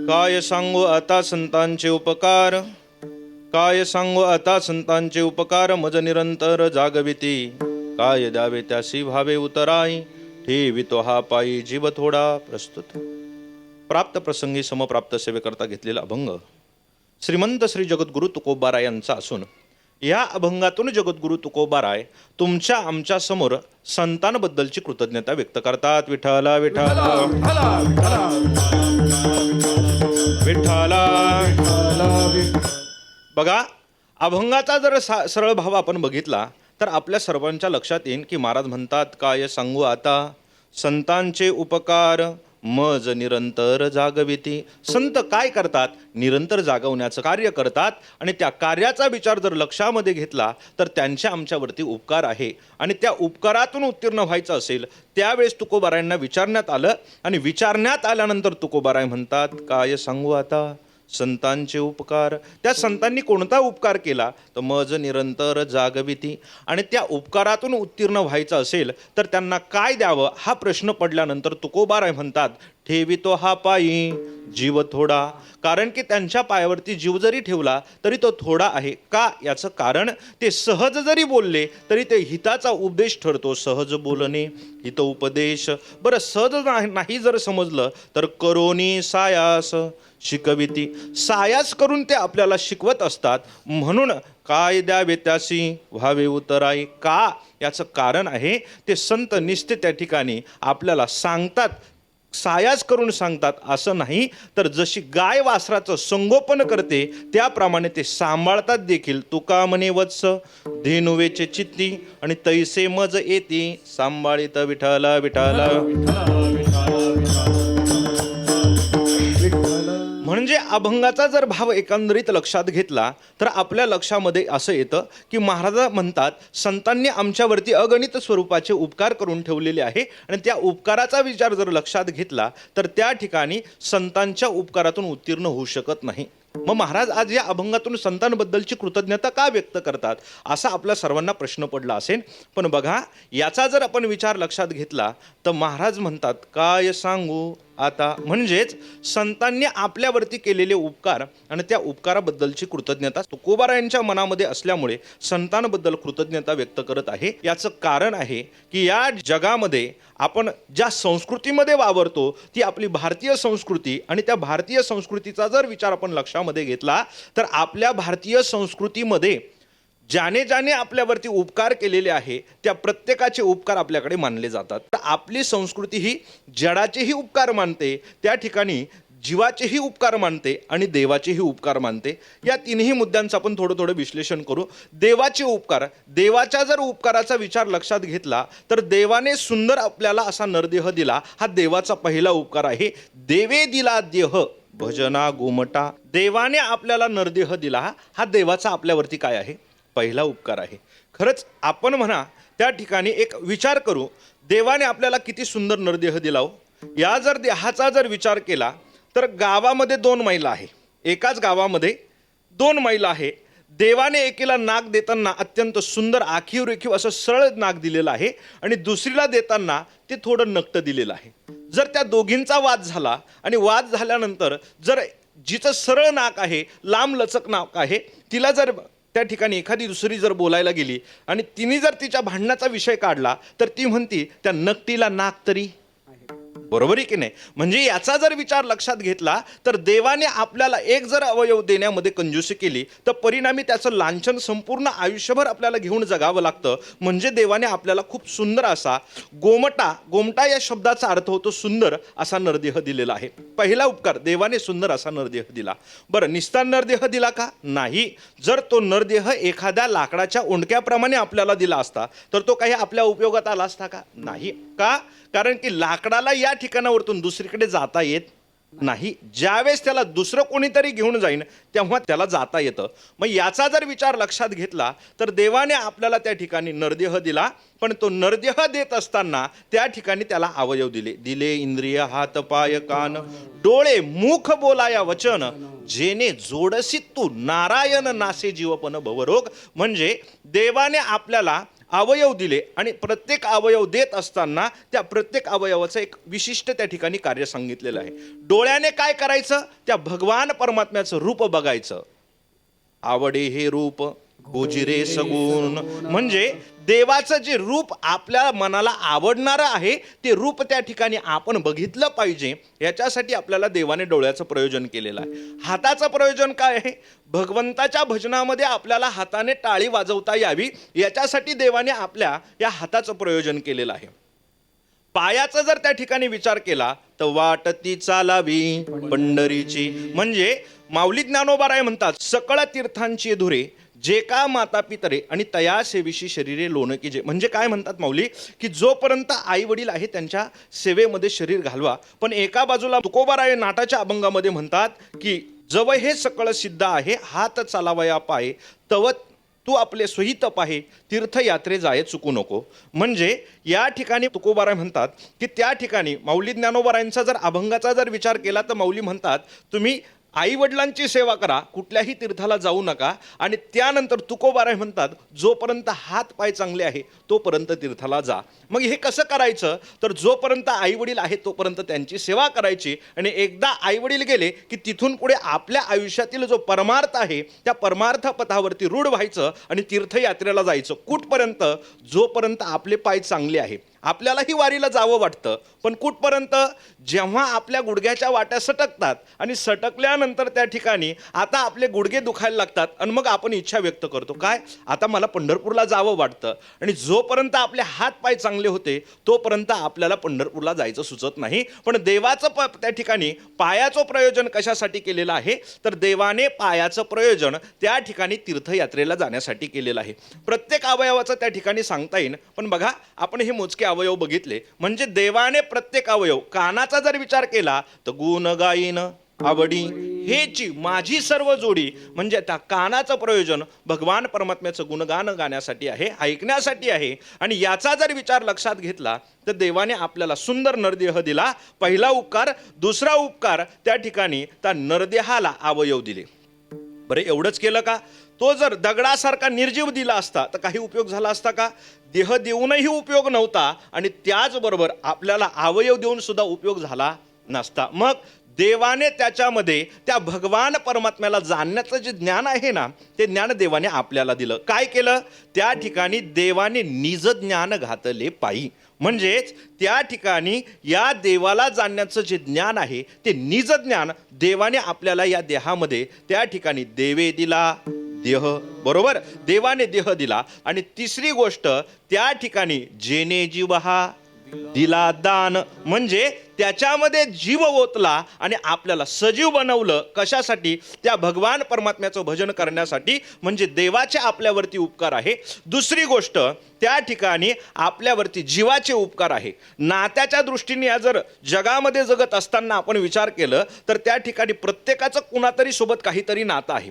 काय सांगू आता संतांचे उपकार, काय सांगू आता संतांचे उपकार, मज निरंतर जागविती. काय द्यावे त्यासी भावे उतराई, ठेवितो हा पायी जीव थोडा. प्रस्तुत प्राप्त प्रसंगी समप्राप्त सेवेकरता घेतलेला अभंग श्रीमंत श्री जगद्गुरु तुकोबाराय यांचा असून, या अभंगातून जगद्गुरु तुकोबाराय तुमच्या आमच्या समोर संतांबद्दलची कृतज्ञता व्यक्त करतात. विठ्ठला विठ्ठला विठ्ठला. बघा, अभंगाचा जर सरळ भाव आपण बघितला तर आपल्या सर्वांच्या लक्षात येईल की महाराज म्हणतात, काय सांगू आता संतांचे उपकार, मज निरंतर जागविती. संत काय करतात? निरंतर जागवण्याचं कार्य करतात. आणि त्या कार्याचा विचार जर लक्षामध्ये घेतला तर त्यांच्या आमच्यावरती उपकार आहे. आणि त्या उपकारातून उत्तीर्ण व्हायचं असेल त्यावेळेस तुकोबारायांना विचारण्यात आलं. आणि विचारण्यात आल्यानंतर तुकोबाराय म्हणतात, काय सांगू आता संतांचे उपकार. त्या संतांनी कोणता उपकार केला? तर मज निरंतर जागविती. आणि त्या उपकारातून उत्तीर्ण व्हायचं असेल तर त्यांना काय द्यावं हा प्रश्न पडल्यानंतर तुकोबाराय म्हणतात, ठेवितो हा पायी जीव थोडा. कारण की त्यांच्या पायावरती जीव जरी ठेवला तरी तो थोडा आहे. का? याचं कारण ते सहज जरी बोलले तरी ते हिताचा उपदेश ठरतो. सहज बोलणे हित उपदेश. बरं, सहज नाही जर समजलं तर करोनी सायास शिकविती. सायास करून ते आपल्याला शिकवत असतात. म्हणून काय द्यावे त्यासी व्हावे उतराई. का? याचं कारण आहे ते संत निस्ते त्या ठिकाणी आपल्याला सांगतात, सायास करून सांगतात असं नाही, तर जशी गाय वासराचं संगोपन करते त्याप्रमाणे ते सांभाळतात देखील. तुका म्हणे वत्स धेनुवेचे चित्ती, आणि तैसे मज येती सांभाळित विठ्ठला विठ्ठला. म्हणजे अभंगाचा जर भाव एकंदरीत लक्षात घेतला तर आपल्या लक्षामध्ये असं येतं की महाराज म्हणतात, संतांनी आमच्यावरती अगणित स्वरूपाचे उपकार करून ठेवलेले आहे. आणि त्या उपकाराचा विचार जर लक्षात घेतला तर त्या ठिकाणी संतांच्या उपकारातून उत्तीर्ण होऊ शकत नाही. मग महाराज आज या अभंगातून संतांबद्दलची कृतज्ञता का व्यक्त करतात असा आपल्या सर्वांना प्रश्न पडला असेल. पण बघा, याचा जर आपण विचार लक्षात घेतला तर महाराज म्हणतात, काय सांगू आता, म्हणजेच संतांनी आपल्यावरती केलेले उपकार आणि त्या उपकाराबद्दलची कृतज्ञता तुकोबारायांच्या मनामध्ये असल्यामुळे संतांबद्दल कृतज्ञता व्यक्त करत आहे. याचं कारण आहे की या जगामध्ये आपण ज्या संस्कृतीमध्ये वावरतो ती आपली भारतीय संस्कृती. आणि त्या भारतीय संस्कृतीचा जर विचार आपण लक्षामध्ये घेतला तर आपल्या भारतीय संस्कृतीमध्ये ज्याने ज्याने आपल्यावरती उपकार केलेले आहे त्या प्रत्येकाचे उपकार आपल्याकडे मानले जातात. तर आपली संस्कृती ही जडाचेही उपकार मानते, त्या ठिकाणी जीवाचेही उपकार मानते आणि देवाचेही उपकार मानते. या तिन्ही मुद्द्यांचं आपण थोडं विश्लेषण करू. देवाचे उपकार, देवाच्या जर उपकाराचा विचार लक्षात घेतला तर देवाने सुंदर आपल्याला असा नरदेह दिला, हा देवाचा पहिला उपकार आहे. देवे दिला देह भजना गोमटा. देवाने आपल्याला नरदेह दिला, हा देवाचा आपल्यावरती काय आहे? पहिला उपकार आहे. खरंच आपण म्हणा त्या ठिकाणी एक विचार करू, देवाने आपल्याला किती सुंदर नरदेह दिला हो. या जर देहाचा जर विचार केला तर गावामध्ये 2 महिला आहे, एकाच गावामध्ये 2 महिला आहे. देवाने एकीला नाक देताना अत्यंत सुंदर आखीव रेखीव असं सरळ नाक दिलेलं आहे आणि दुसरीला देताना ते थोडं नक्ट दिलेलं आहे. जर त्या दोघींचा वाद झाला आणि वाद झाल्यानंतर जर जिचं सरळ नाक आहे, लांब लचक नाक आहे, तिला जर त्या ठिकाणी एखादी दुसरी जर बोलायला गेली आणि तिने जर तिच्या भांडणाचा विषय काढला तर ती म्हणती त्या नकटीला नाक तरी. बरोबर आहे की नाही? म्हणजे याचा जर विचार लक्षात घेतला तर देवाने आपल्याला एक जर अवयव देण्यामध्ये कंजूसी केली तर परिणामी त्याचं लांछन संपूर्ण आयुष्यभर आपल्याला घेऊन जगावं लागतं. म्हणजे देवाने आपल्याला खूप सुंदर असा गोमटा या शब्दाचा अर्थ होतो सुंदर असा नरदेह दिलेला आहे. पहिला उपकार, देवाने सुंदर असा नरदेह दिला. बरं, निस्तार नरदेह दिला का? नाही. जर तो नरदेह एखाद्या लाकडाच्या ओंडक्याप्रमाणे आपल्याला दिला असता तर तो काही आपल्या उपयोगात आला असता का? नाही. का? कारण की लाकडाला या ठिकाणावरतून दुसरीकडे जाता येत नाही. ज्यावेळेस त्याला दुसरं कोणीतरी घेऊन जाईन तेव्हा त्याला जाता येतं. मग याचा जर विचार लक्षात घेतला तर देवाने आपल्याला त्या ठिकाणी नरदेह दिला, पण तो नरदेह देत असताना त्या ठिकाणी त्याला अवयव दिले इंद्रिय हात पाय कान डोळे मुख बोलाया वचन, जेने जोडसी तू नारायण नासे जीवपन भवरोग. म्हणजे देवाने आपल्याला अवयव दिले आणि प्रत्येक अवयव देत असताना त्या प्रत्येक अवयवाचं एक विशिष्ट त्या ठिकाणी कार्य सांगितलेलं आहे. डोळ्याने काय करायचं? त्या भगवान परमात्म्याचं रूप बघायचं. आवडे हे रूप गोजिरे सगुण, म्हणजे देवाचं जे रूप आपल्या मनाला आवडणारं आहे ते रूप त्या ठिकाणी आपण बघितलं पाहिजे. याच्यासाठी आपल्याला देवाने डोळ्याचं प्रयोजन केलेलं आहे. हाताचं प्रयोजन काय आहे? भगवंताच्या भजनामध्ये आपल्याला हाताने टाळी वाजवता यावी याच्यासाठी देवाने आपल्या या हाताचं प्रयोजन केलेलं आहे. पायाचा जर त्या ठिकाणी विचार केला तर वाटती चालावी पंढरीची, म्हणजे माऊली ज्ञानोबाराय म्हणतात सकळ तीर्थांची धुरे जे का माता पितरे आणि तया सेविशी शरीरे लोण की जे. म्हणजे काय म्हणतात माऊली, की जोपर्यंत आई वडील आहे त्यांच्या सेवेमध्ये शरीर घालवा. पण एका बाजूला तुकोबाराय नाटाच्या अभंगामध्ये म्हणतात की जव हे सकळ सिद्ध आहे हात चालावया पाय तव तू आपले सोयीत पाहे तीर्थयात्रे जाये चुकू नको. म्हणजे या ठिकाणी तुकोबाराय म्हणतात की त्या ठिकाणी माऊली ज्ञानोबारायांचा जर अभंगाचा जर विचार केला तर माऊली म्हणतात तुम्ही आई वडिलांची सेवा करा, कुठल्याही तीर्थाला जाऊ नका. आणि त्यानंतर तुकोबाराय म्हणतात जोपर्यंत हात पाय चांगले आहे तोपर्यंत तीर्थाला जा. मग हे कसं करायचं? तर जोपर्यंत आई वडील आहेत तोपर्यंत त्यांची सेवा करायची आणि एकदा आई वडील गेले की तिथून पुढे आपल्या आयुष्यातील जो परमार्थ आहे त्या परमार्थ पथावरती रूढ व्हायचं आणि तीर्थयात्रेला जायचं. कुठपर्यंत? जोपर्यंत आपले पाय चांगले आहे. आपल्यालाही वारीला जावं वाटतं, पण कुठपर्यंत? जेव्हा आपल्या गुडघ्याच्या वाट्या सटकतात आणि सटकल्यानंतर त्या ठिकाणी आता आपले गुडघे दुखायला लागतात आणि मग आपण इच्छा व्यक्त करतो काय, आता मला पंढरपूरला जावं वाटतं. आणि जोपर्यंत आपले हात पाय चांगले होते तोपर्यंत आपल्याला पंढरपूरला जायचं सुचत नाही. पण देवाचं त्या ठिकाणी पायाचं प्रयोजन कशासाठी केलेलं आहे? तर देवाने पायाचं प्रयोजन त्या ठिकाणी तीर्थयात्रेला जाण्यासाठी केलेलं आहे. प्रत्येक अवयवाचं त्या ठिकाणी सांगता येईल, पण बघा आपण हे मोजके अवयव बघितले. म्हणजे देवाने प्रत्येक अवयव, कानाचा जर विचार केला तर गुण गायीन आवडी हेची माझी सर्व जोडी, म्हणजे त्या कानाचं प्रयोजन भगवान परमात्म्याचं गुणगान गाण्यासाठी आहे, ऐकण्यासाठी आहे. आणि याचा जर विचार लक्षात घेतला तर देवाने आपल्याला सुंदर नरदेह दिला. पहिला उपकार. दुसरा उपकार त्या ठिकाणी त्या नरदेहाला अवयव दिले. बरं एवढंच केलं का? तो जर दगडासारखा निर्जीव दिला असता तर काही उपयोग झाला असता का? देह देऊनही उपयोग नव्हता आणि त्याचबरोबर आपल्याला अवयव देऊन सुद्धा उपयोग झाला नसता. मग देवाने त्याच्यामध्ये त्या भगवान परमात्म्याला जाणण्याचं जे ज्ञान आहे ना ते ज्ञान देवाने आपल्याला दिलं. काय केलं? त्या ठिकाणी देवाने निज ज्ञान घातले पायी, म्हणजेच त्या ठिकाणी या देवाला जाणण्याचं जे ज्ञान आहे ते निज ज्ञान देवाने आपल्याला या देहामध्ये त्या ठिकाणी देवे दिला देह, बरोबर, देवाने देह दिला. आणि तिसरी गोष्ट त्या ठिकाणी जेने जीव हा दिला दान, म्हणजे त्याच्यामध्ये जीव ओतला आणि आपल्याला सजीव बनवलं. कशासाठी? त्या भगवान परमात्म्याचं भजन करण्यासाठी. म्हणजे देवाचे आपल्यावरती उपकार आहे. दुसरी गोष्ट त्या ठिकाणी आपल्यावरती जीवाचे उपकार आहे. नात्याच्या दृष्टीने या जर जगामध्ये जगत असताना आपण विचार केलं तर त्या ठिकाणी प्रत्येकाचं कुणातरी सोबत काहीतरी नातं आहे.